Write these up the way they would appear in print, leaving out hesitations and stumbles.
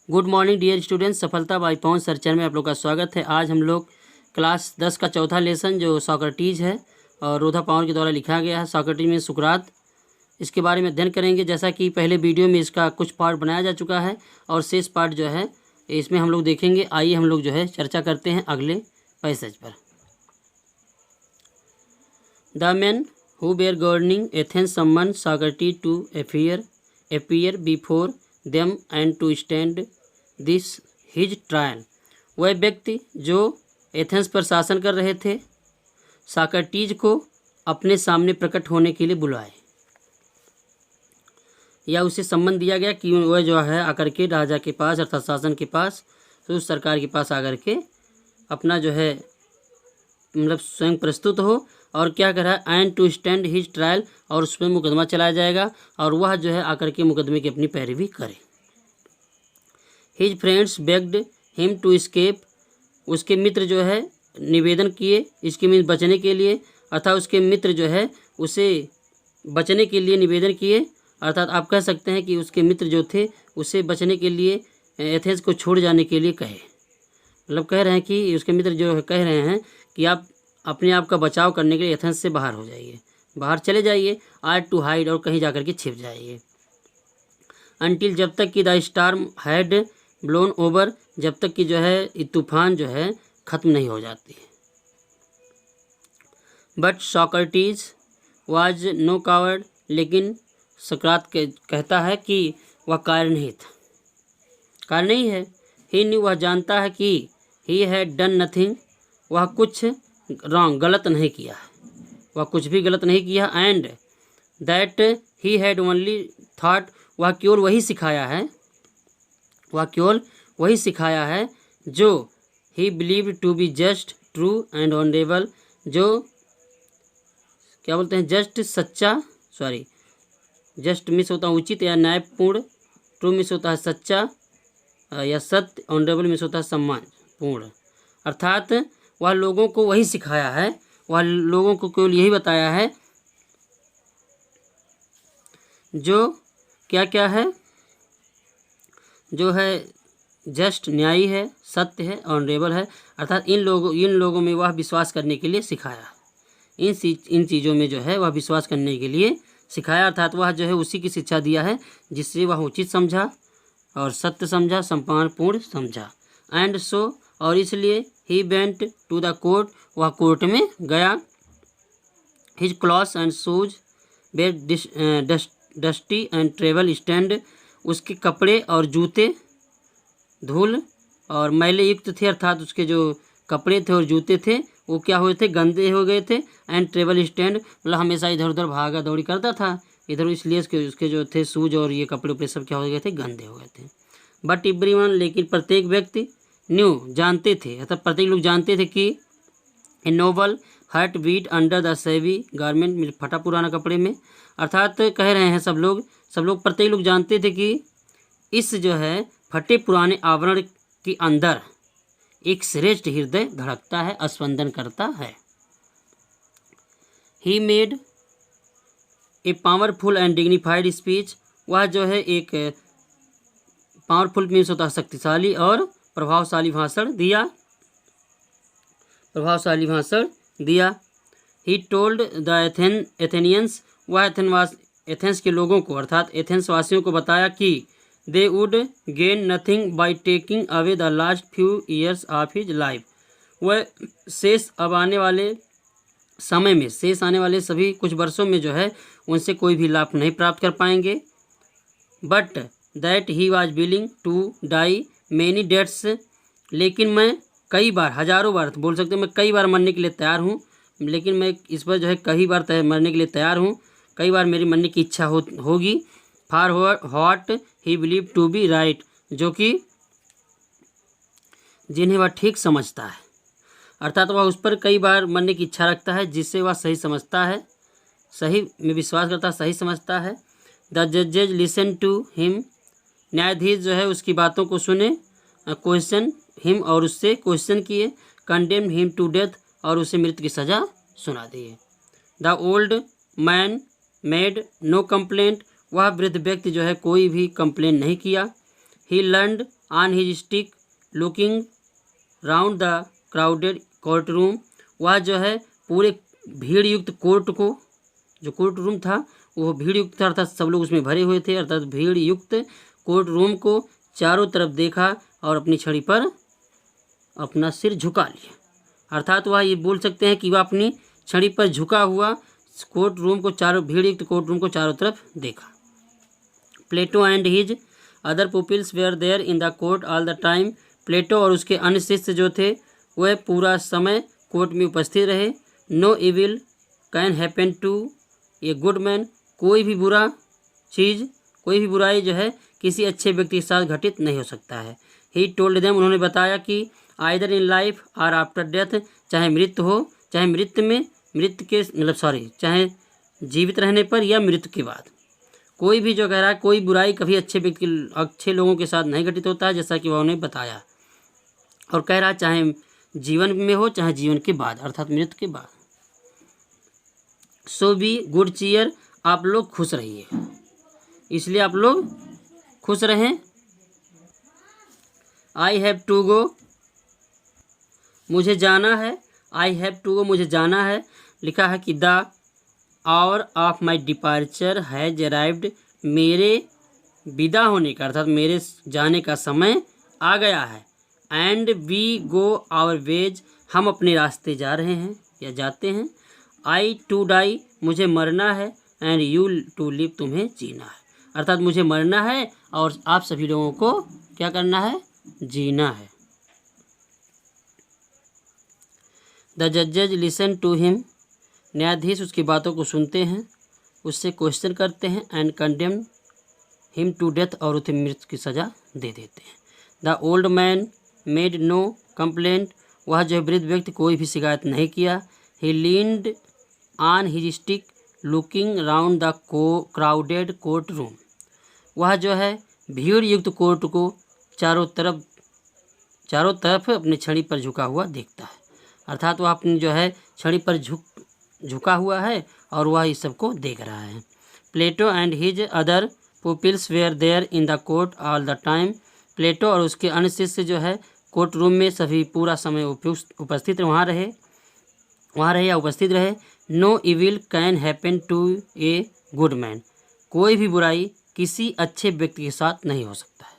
Good morning dear students, सफलता by Pawan searcher में आप लोग का स्वागत है। आज हम लोग क्लास 10 का चौथा लेसन जो सॉक्रेटिस है और रोधा पावर के द्वारा लिखा गया है, सॉक्रेटिस में सुकरात, इसके बारे में अध्ययन करेंगे। जैसा कि पहले वीडियो में इसका कुछ पार्ट बनाया जा चुका है और शेष पार्ट जो है इसमें हम लोग देखेंगे। आइए हम लोग जो है चर्चा करते हैं अगले पैसेज पर। The man who were governing Athens summon Socrates to appear before them and to stand this his trial. वह व्यक्ति जो एथेंस पर शासन कर रहे थे सॉक्रेटिस को अपने सामने प्रकट होने के लिए बुलाए, या उसे सम्मन दिया गया कि वह जो है आकर के राजा के पास अर्थात शासन के पास, तो उस सरकार के पास आकर के अपना जो है मतलब स्वयं प्रस्तुत हो। और क्या कर रहा है, and to stand his trial, और उस पर मुकदमा चलाया जाएगा और वह जो है आकर के मुकदमे की अपनी पैरवी करे। His friends begged him to escape, उसके मित्र जो है निवेदन किए इसके बचने के लिए, अर्थात उसके मित्र जो है उसे बचने के लिए निवेदन किए, अर्थात आप कह सकते हैं कि उसके मित्र जो थे उसे बचने के लिए एथेंस को छोड़ जाने के लिए कहे। मतलब कह रहे हैं कि उसके मित्र जो कह रहे हैं कि आप अपने आप का बचाव करने के लिए एथेंस से बाहर हो जाइए, बाहर चले जाइए, आर टू हाइड, और कहीं जाकर के छिप जाइए। अनटिल, जब तक कि the storm had blown over, जब तक कि जो है तूफान जो है ख़त्म नहीं हो जाती। But Socrates was no coward, लेकिन सुकरात कहता है कि वह कायर नहीं था, कायर नहीं है। ही न्यू, वह जानता है कि ही हैड डन नथिंग, वह कुछ रॉन्ग गलत नहीं किया है, वह कुछ भी गलत नहीं किया। And that he had only thought, वह केवल वही सिखाया है, वह केवल वही सिखाया है जो he believe to be just true and honourable, जो क्या बोलते हैं जस्ट सच्चा, सॉरी जस्ट मिस होता है उचित या न्यायपूर्ण, ट्रू मिस होता है सच्चा या सत्य, ऑनरेबल मिस होता है सम्मानपूर्ण। अर्थात वह लोगों को वही सिखाया है, वह लोगों को केवल यही बताया है जो क्या क्या है, जो है जस्ट न्यायी है, सत्य है, ऑनरेबल है। अर्थात इन लोगों में वह विश्वास करने के लिए सिखाया, इन चीज़ों में जो है वह विश्वास करने के लिए सिखाया। अर्थात वह जो है उसी की शिक्षा दिया है जिससे वह उचित समझा और सत्य समझा, सम्मानपूर्ण समझा। एंड सो, और इसलिए he went to the court, वह कोर्ट में गया। His clothes and shoes were dusty and travel stained, उसके कपड़े और जूते धूल और मैले युक्त थे, अर्थात उसके जो कपड़े थे और जूते थे वो क्या हुए थे, गंदे हो गए थे। एंड ट्रेवल स्टैंड, मतलब हमेशा इधर उधर भागा दौड़ी करता था इधर, इसलिए उसके जो थे शूज और ये कपड़े उपड़े सब क्या हो गए थे, गंदे हो गए थे। बट एवरीवन, लेकिन प्रत्येक व्यक्ति न्यू, जानते थे, अर्थात प्रत्येक लोग जानते थे कि a noble heart beat under the shabby garment, फटा पुराना कपड़े में। अर्थात कह रहे हैं सब लोग प्रत्येक लोग जानते थे कि इस जो है फटे पुराने आवरण के अंदर एक श्रेष्ठ हृदय धड़कता है, स्पंदन करता है। He made a powerful and dignified speech, वह जो है एक पावरफुल मीन्स होता है शक्तिशाली और प्रभावशाली भाषण दिया। ही टोल्ड द एथेनियंस, वह एथेंस के लोगों को अर्थात एथेंस वासियों को बताया कि they would gain nothing by taking away the last few years of his life, वह शेष आने वाले सभी कुछ वर्षों में जो है उनसे कोई भी लाभ नहीं प्राप्त कर पाएंगे। But that he was willing to die many deaths, लेकिन मैं कई बार, हजारों बार बोल सकते हैं, मैं कई बार मरने के लिए तैयार हूँ, लेकिन मैं इस पर जो है कई बार मरने के लिए तैयार हूँ, कई बार मेरी मरने की इच्छा होगी। For what he believe to be right, जो कि जिन्हें वह ठीक समझता है, अर्थात वह उस पर कई बार मरने की इच्छा रखता है जिससे वह सही समझता है, सही में विश्वास करता है, सही समझता है। द जजेज लिसन टू हिम, न्यायाधीश जो है उसकी बातों को सुने। क्वेश्चन हिम, और उससे क्वेश्चन किए। कंडेम हिम टू डेथ, और उसे मृत्यु की सज़ा सुना दिए। The old man made no complaint, वह वृद्ध व्यक्ति जो है कोई भी कंप्लेन नहीं किया। He leaned on his stick looking round the crowded court room. वह जो है पूरे भीड़ युक्त कोर्ट को, जो कोर्ट रूम था वो भीड़ युक्त था, अर्थात सब लोग उसमें भरे हुए थे, अर्थात भीड़ युक्त कोर्ट रूम को चारों तरफ देखा और अपनी छड़ी पर अपना सिर झुका लिया। अर्थात वह ये बोल सकते हैं कि वह अपनी छड़ी पर झुका हुआ कोर्ट रूम को, चारों भीड़ युक्त कोर्ट रूम को चारों तरफ देखा। Plato and his other pupils were there in the court all the time. Plato और उसके अन्य शिष्य जो थे वह पूरा समय कोर्ट में उपस्थित रहे। No evil can happen to a good man. कोई भी बुराई जो है किसी अच्छे व्यक्ति के साथ घटित नहीं हो सकता है। ही टोल्ड देम, उन्होंने बताया कि आइदर इन लाइफ और आफ्टर डेथ, चाहे मृत्यु हो, चाहे जीवित रहने पर या मृत्यु के बाद, कोई भी जो कह रहा है कोई बुराई कभी अच्छे लोगों के साथ नहीं घटित होता है, जैसा कि वह उन्हें बताया। और कह रहा चाहे जीवन में हो चाहे जीवन के बाद, अर्थात मृत्यु के बाद। सो बी गुड चीयर, आप लोग खुश रहिए, इसलिए आप लोग खुश रहें। आई हैव टू गो, मुझे जाना है। आई हैव टू गो, मुझे जाना है। लिखा है कि the hour of my departure has arrived, मेरे विदा होने का अर्थात मेरे जाने का समय आ गया है। And we go our ways, हम अपने रास्ते जा रहे हैं या जाते हैं। आई टू डाई, मुझे मरना है। एंड यू टू लिव, तुम्हें जीना है। अर्थात मुझे मरना है और आप सभी लोगों को क्या करना है, जीना है। द जजेज लिसन टू हिम, न्यायाधीश उसकी बातों को सुनते हैं, उससे क्वेश्चन करते हैं। And condemn him to death, और उसे मृत्यु की सज़ा दे देते हैं। The old man made no complaint, वह जो वृद्ध व्यक्ति कोई भी शिकायत नहीं किया। He leaned on his stick looking round the crowded court room, वह जो है भीड़ युक्त कोर्ट को चारों तरफ अपनी छड़ी पर झुका हुआ देखता है। अर्थात वह अपनी जो है छड़ी पर झुका हुआ है और वह इस सब को देख रहा है। Plato and his other pupils were there in the court all the time, Plato और उसके अन्य शिष्य जो है कोर्ट रूम में सभी पूरा समय उपस्थित वहाँ रहे या उपस्थित रहे। No evil can happen to a good man, कोई भी बुराई किसी अच्छे व्यक्ति के साथ नहीं हो सकता है।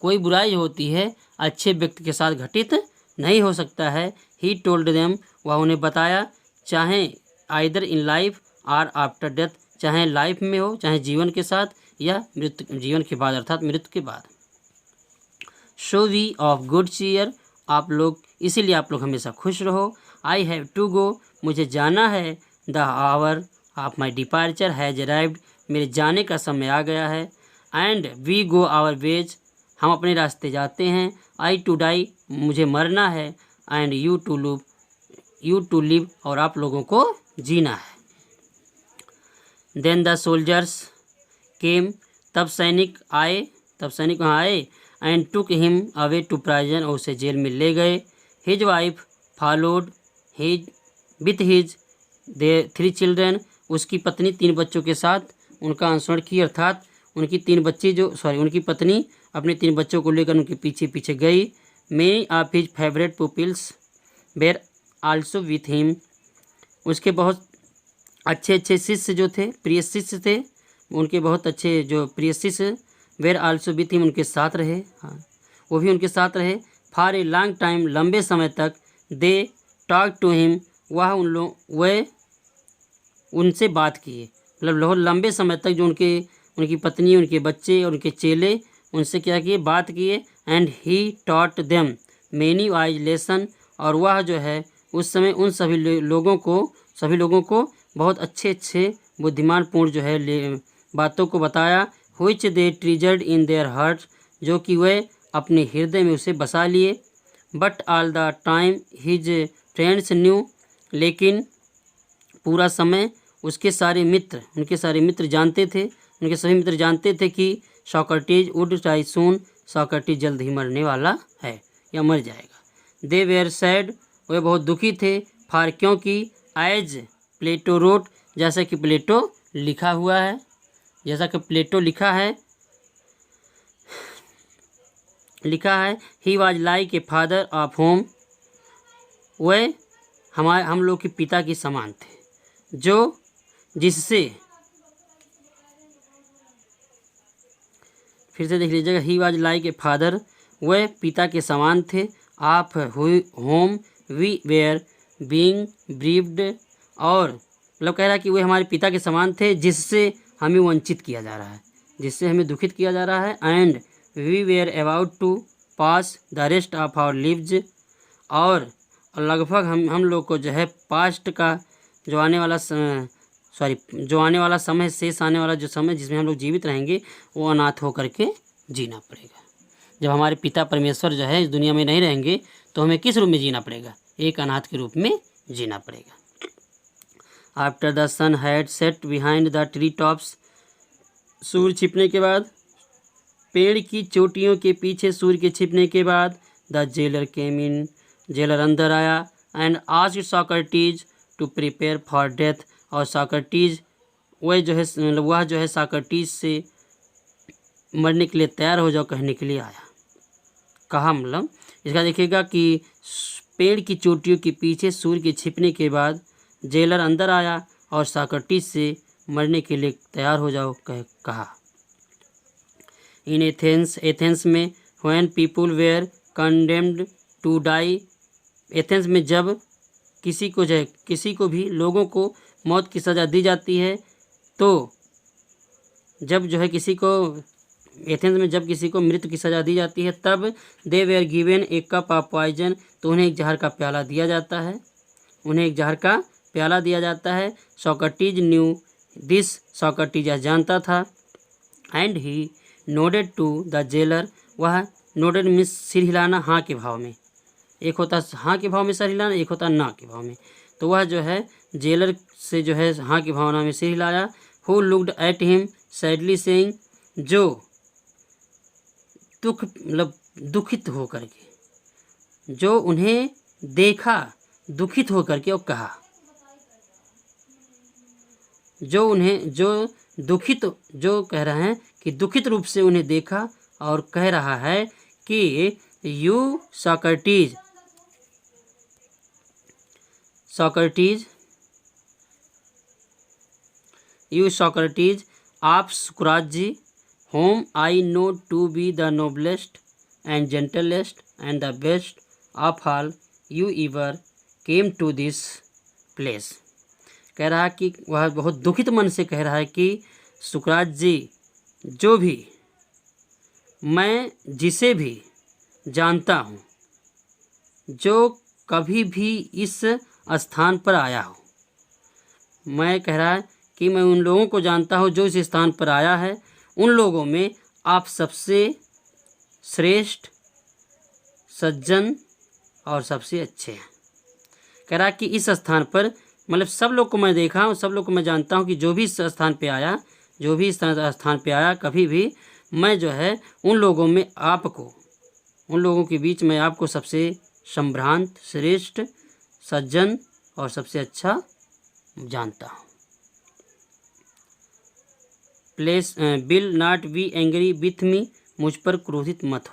कोई बुराई जो होती है अच्छे व्यक्ति के साथ घटित नहीं हो सकता है। ही टोल्ड देम, वह उन्हें बताया, चाहे आइदर इन लाइफ और आफ्टर डेथ, चाहे लाइफ में हो चाहे जीवन के साथ या जीवन के बाद अर्थात मृत्यु के बाद। So be of good cheer, आप लोग इसीलिए आप लोग हमेशा खुश रहो। आई हैव टू गो, मुझे जाना है। The hour of my departure has arrived, मेरे जाने का समय आ गया है। And we go our ways, हम अपने रास्ते जाते हैं। आई टू डाई, मुझे मरना है। एंड यू टू लिव, और आप लोगों को जीना है। देन द सोल्जर्स केम, तब सैनिक वहाँ आए। And took him away to prison, और उसे जेल में ले गए। His wife followed with his 3 children, उसकी पत्नी 3 बच्चों के साथ उनका अनुसरण की, अर्थात उनकी पत्नी अपने 3 बच्चों को लेकर उनके पीछे पीछे गई। Many of his favourite pupils where also with him, उसके बहुत अच्छे शिष्य जो थे, प्रिय शिष्य थे, उनके बहुत अच्छे जो प्रिय शिष्य वेर आल्सो विथ हिम, उनके साथ रहे। हाँ, वो भी उनके साथ रहे। फॉर ए लॉन्ग टाइम, लंबे समय तक। दे टॉक टू हिम, वह उनसे बात किए, मतलब बहुत लंबे समय तक जो उनकी पत्नी, उनके बच्चे और उनके चेले उनसे क्या किए, बात किए। And he taught them many wise lesson, और वह जो है उस समय उन सभी लोगों को बहुत अच्छे बुद्धिमानपूर्ण जो है बातों को बताया। Which they treasured in their heart, जो कि वह अपने हृदय में उसे बसा लिए। But all the time his friends knew, लेकिन पूरा समय उनके सारे मित्र जानते थे कि Socrates would die soon, Socrates जल्द ही मरने वाला है या मर जाएगा। दे वेयर सैड, वे बहुत दुखी थे। फॉर, क्योंकि एज प्लेटो रोट, जैसा कि प्लेटो लिखा है। लिखा है ही was like a father of home, वह हम लोग के पिता के समान थे, जो जिससे, फिर से देख लीजिएगा, he was like a father, वह पिता के समान थे, of whom we were being bereaved, और मतलब कह रहा है कि वे हमारे पिता के समान थे जिससे हमें वंचित किया जा रहा है, जिससे हमें दुखित किया जा रहा है। And we were about to pass the rest of our lives, और लगभग हम लोग को जो है पास्ट का जो आने वाला जो आने वाला समय, शेष आने वाला जो समय जिसमें हम लोग जीवित रहेंगे, वो अनाथ होकर के जीना पड़ेगा। जब हमारे पिता परमेश्वर जो है इस दुनिया में नहीं रहेंगे तो हमें किस रूप में जीना पड़ेगा? एक अनाथ के रूप में जीना पड़ेगा। After the sun had set behind the tree tops, सूर्य छिपने के बाद, पेड़ की चोटियों के पीछे सूर्य के छिपने के बाद, the jailer came in, jailer अंदर आया, and asked Socrates to prepare for death, और सॉक्रेटिस वह जो है सॉक्रेटिस से मरने के लिए तैयार हो जाओ कहने के लिए आया। कहा मतलब इसका देखिएगा कि पेड़ की चोटियों के पीछे सूर्य के छिपने के बाद जेलर अंदर आया और सॉक्रेटिस से मरने के लिए तैयार हो जाओ कहा। इन एथेंस में when people were condemned to die, Athens में जब किसी को भी लोगों को मौत की सज़ा दी जाती है, तो जब जो है एथेंस में जब किसी को मृत्यु की सज़ा दी जाती है, तब they were given a cup of poison, तो उन्हें एक जहर का प्याला दिया जाता है, सॉक्रेटिस न्यू दिस, सॉक्रेटिस जानता था। And he nodded to the jailer, वह नोडेड मीन्स सिर हिलाना, हाँ के भाव में, एक होता हाँ के भाव में सिर हिलाना, एक होता ना के भाव में, तो वह जो है जेलर से जो है हाँ की भावना में सिर हिलाया। Who looked at him sadly saying, जो दुखित होकर के, जो उन्हें देखा दुखित होकर के, और कहा, जो कह रहे हैं कि दुखित रूप से उन्हें देखा और कह रहा है कि यू सॉक्रेटिस ऑफ सुकराजी, whom I know to be the noblest and gentlest and the best of all, you ever came to this place। कह रहा है कि वह बहुत दुखित मन से कह रहा है कि सुकरात जी, जो भी मैं जिसे भी जानता हूँ, जो कभी भी इस स्थान पर आया हो, मैं कह रहा है कि मैं उन लोगों को जानता हूँ जो इस स्थान पर आया है, उन लोगों में आप सबसे श्रेष्ठ, सज्जन और सबसे अच्छे हैं। कह रहा कि इस स्थान पर मतलब सब लोग को मैं देखा हूँ, सब लोग को मैं जानता हूँ कि जो भी इस स्थान पे आया कभी भी, मैं जो है उन लोगों के बीच में आपको सबसे संभ्रांत, श्रेष्ठ, सज्जन और सबसे अच्छा जानता हूँ। Place will not be angry with me, मुझ पर क्रोधित मत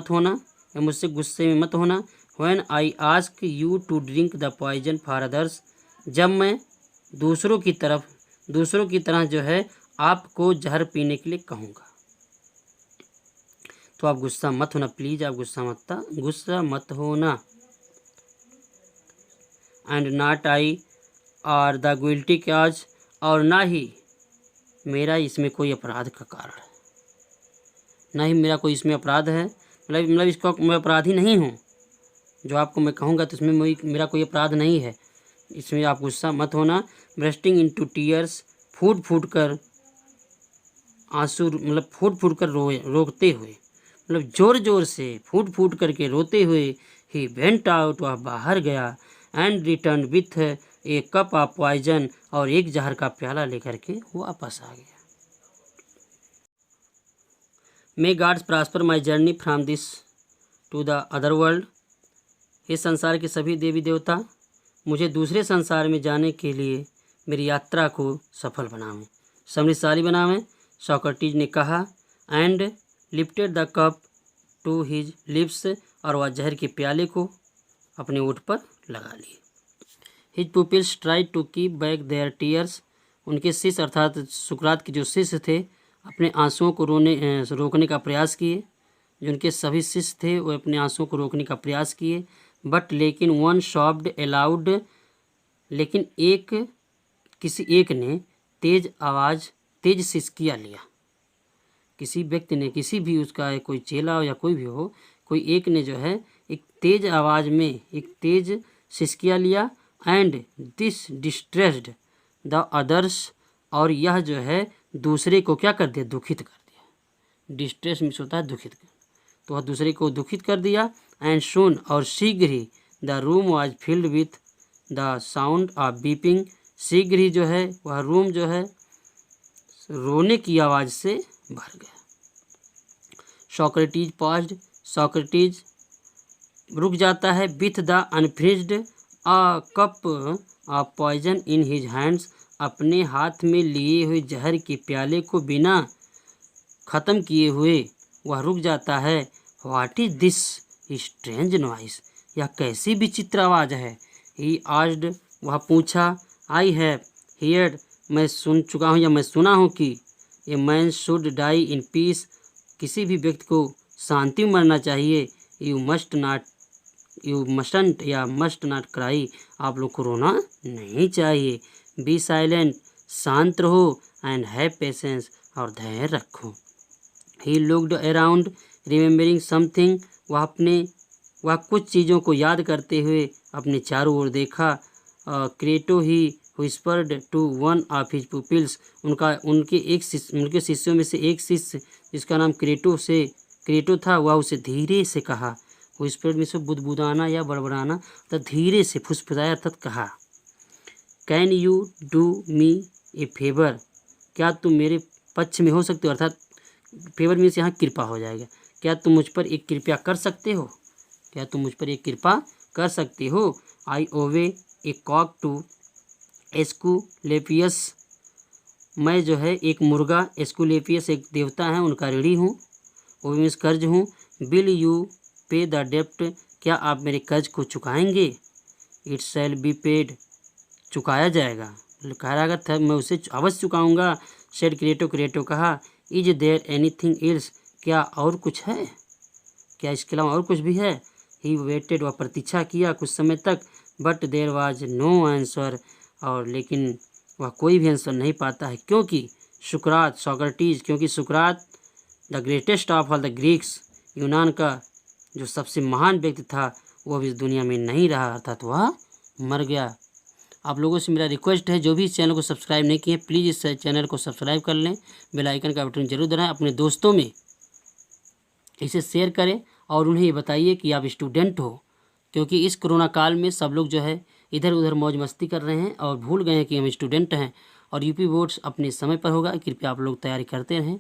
होना या मुझसे गुस्से में मत होना। When I ask you to drink the poison for others, जब मैं दूसरों की तरह जो है आपको जहर पीने के लिए कहूँगा, तो आप गुस्सा मत होना, प्लीज़ आप गुस्सा मत होना। And not I R the guilty cause, और ना ही मेरा इसमें कोई अपराध का कारण है, ना ही मेरा कोई इसमें अपराध है, मतलब इसको मैं अपराधी नहीं हूँ, जो आपको मैं कहूँगा तो इसमें मेरा कोई अपराध नहीं है, इसमें आप गुस्सा मत होना। ब्रस्टिंग इनटू टीयर्स, फूट कर आंसू, मतलब फूट कर रोते हुए, मतलब जोर से फूट करके रोते हुए, ही वेंट आउट, वह बाहर गया, and return with a cup of poison, और एक जहर का प्याला लेकर के वापस आ गया। May gods prosper my journey from this to the other world, इस संसार के सभी देवी देवता मुझे दूसरे संसार में जाने के लिए मेरी यात्रा को सफल बनावें, समृद्धशाली बनावें। सॉक्रेटिस ने कहा, and lifted the cup to his lips, और वह जहर के प्याले को अपने ओठ पर लगा लिए। His pupils tried to keep back their tears, उनके शिष्य अर्थात सुकरात के जो शिष्य थे अपने आंसुओं को रोकने का प्रयास किए। जो उनके सभी शिष्य थे वो अपने आंसुओं को रोकने का प्रयास किए। बट लेकिन वन शॉप्ड अलाउड, लेकिन किसी एक ने तेज सिसकिया लिया। किसी व्यक्ति ने, किसी भी उसका कोई चेला हो या कोई भी हो, कोई एक ने जो है एक तेज आवाज़ में एक तेज सिसकिया लिया। And this distressed the others, और यह जो है दूसरे को क्या कर दिया, दुखित कर दिया। डिस्ट्रेस मीन्स होता है दुखित कर, तो वह दूसरे को दुखित कर दिया। एंड सून, और शीघ्र ही the room was filled with the sound of weeping, शीघ्र ही जो है वह रूम जो है रोने की आवाज़ से भर गया। सॉक्रेटिस पॉज्ड, सॉक्रेटिस रुक जाता है। With the unfinished a cup of poison in his hands, अपने हाथ में लिए हुए जहर के प्याले को बिना ख़त्म किए हुए वह रुक जाता है। What is this strange noise, यह कैसी विचित्र आवाज़ है। ही आस्क्ड, वह पूछा। आई हैव हियर्ड, मैं सुन चुका हूँ या मैं सुना हूँ कि a man should die in peace, किसी भी व्यक्ति को शांति में मरना चाहिए। यू मस्टंट या मस्ट नॉट क्राई, आप लोग को रोना नहीं चाहिए। बी साइलेंट, शांत रहो। एंड हैव पेशेंस, और धैर्य रखो। He looked around remembering something, वह कुछ चीज़ों को याद करते हुए अपने चारों ओर देखा। Crito he whispered to one of his pupils, उनके शिष्यों में से एक शिष्य जिसका नाम क्रेटो था, वह उसे धीरे से कहा। व्हिस्पर्ड में से बुदबुदाना या बड़बड़ाना, तो धीरे से फुसफुसाया अर्थात कहा। Can you do me A favour, क्या तुम मेरे पक्ष में हो सकते हो, अर्थात फेवर में से यहाँ कृपा हो जाएगा। क्या तुम मुझ पर एक कृपया कर सकते हो, क्या तुम मुझ पर एक कृपा कर सकते हो। आई ओवे ए कॉक टू एस्कुलेपियस, मैं जो है एक मुर्गा, एस्कुलेपियस एक देवता है, उनका ऋणी हूँ। ओवे मीन्स कर्ज हूँ। विल यू पे द डेप्ट, क्या आप मेरे कर्ज को चुकाएंगे। इट शैल बी पेड, चुकाया जाएगा, कह रहा था मैं उसे अवश्य चुकाऊंगा। सेड क्रेटो कहा। इज देयर एनीथिंग एल्स, क्या और कुछ है, क्या इसके अलावा और कुछ भी है। ही वेटेड, वह प्रतीक्षा किया कुछ समय तक। But there was no answer, और लेकिन वह कोई भी आंसर नहीं पाता है, क्योंकि सॉक्रेटिस, क्योंकि सुकरात the greatest of all the Greeks, यूनान का जो सबसे महान व्यक्ति था, वह भी इस दुनिया में नहीं रहा, अर्थात वह मर गया। आप लोगों से मेरा रिक्वेस्ट है, जो भी इस चैनल को सब्सक्राइब नहीं किए प्लीज़ इस चैनल को सब्सक्राइब कर लें, बेल आइकन का बटन जरूर दबाएं, अपने दोस्तों में इसे शेयर करें और उन्हें ये बताइए कि आप स्टूडेंट हो, क्योंकि इस कोरोना काल में सब लोग जो है इधर उधर मौज मस्ती कर रहे हैं और भूल गए हैं कि हम स्टूडेंट हैं। और यूपी बोर्ड्स अपने समय पर होगा, कृपया आप लोग तैयारी करते रहें।